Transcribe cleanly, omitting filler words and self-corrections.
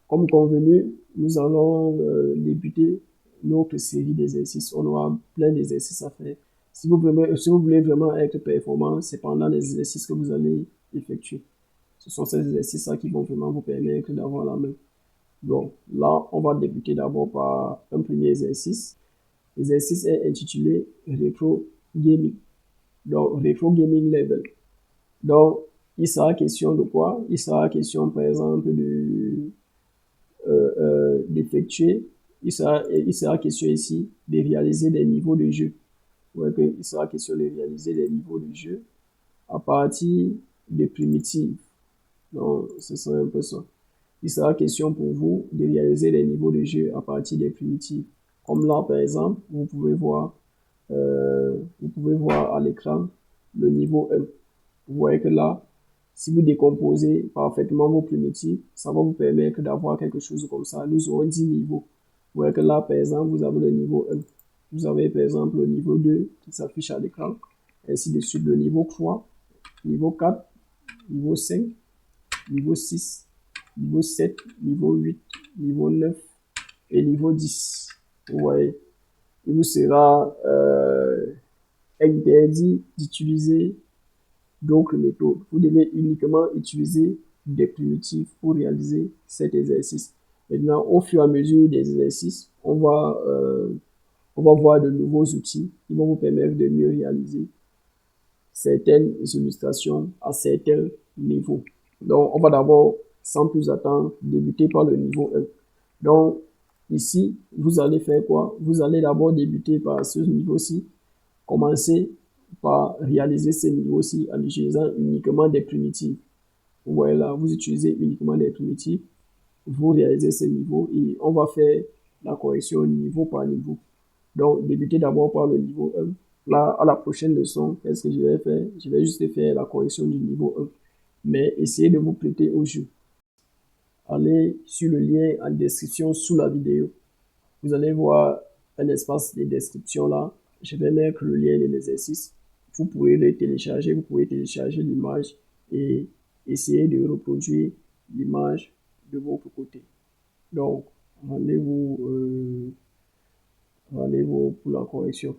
Comme convenu, nous allons débuter notre série d'exercices. On aura plein d'exercices à faire. Si vous voulez vraiment être performant, c'est pendant les exercices que vous allez effectuer. Ce sont ces exercices-là qui vont vraiment vous permettre d'avoir la main. Donc là, on va débuter d'abord par un premier exercice. L'exercice est intitulé Retro Gaming. Donc, Retro Gaming Level. Donc, il sera question de quoi? Il sera question, par exemple, d'effectuer. Il sera question ici de réaliser des niveaux de jeu. Ouais, il sera question de réaliser des niveaux de jeu à partir des primitives. Donc, ce serait un peu ça. Il sera question pour vous de réaliser des niveaux de jeu à partir des primitives. Comme là, par exemple, vous pouvez voir à l'écran le niveau 1. Vous voyez que là, si vous décomposez parfaitement vos primitives, ça va vous permettre d'avoir quelque chose comme ça. Nous aurons 10 niveaux. Vous voyez que là, par exemple, vous avez le niveau 1. Vous avez, par exemple, le niveau 2 qui s'affiche à l'écran. Ainsi de suite, le niveau 3, niveau 4, niveau 5, niveau 6, niveau 7, niveau 8, niveau 9 et niveau 10. Vous voyez, il vous sera interdit d'utiliser d'autres méthodes. Vous devez uniquement utiliser des primitives pour réaliser cet exercice. Maintenant, au fur et à mesure des exercices, on va voir de nouveaux outils qui vont vous permettre de mieux réaliser certaines illustrations à certains niveaux. Donc, on va d'abord, sans plus attendre, débuter par le niveau 1. Donc, ici, vous allez faire quoi? Vous allez d'abord débuter par ce niveau-ci. Commencez par réaliser ce niveau-ci en utilisant uniquement des primitives. Vous voyez là, vous utilisez uniquement des primitives. Vous réalisez ce niveau et on va faire la correction niveau par niveau. Donc, débutez d'abord par le niveau 1. Là, à la prochaine leçon, qu'est-ce que je vais faire? Je vais juste faire la correction du niveau 1. Mais essayez de vous prêter au jeu. Allez sur le lien en description sous la vidéo. Vous allez voir un espace de description là. Je vais mettre le lien de l'exercice. Vous pouvez le télécharger, vous pouvez télécharger l'image et essayer de reproduire l'image de votre côté. Donc, rendez-vous pour la correction.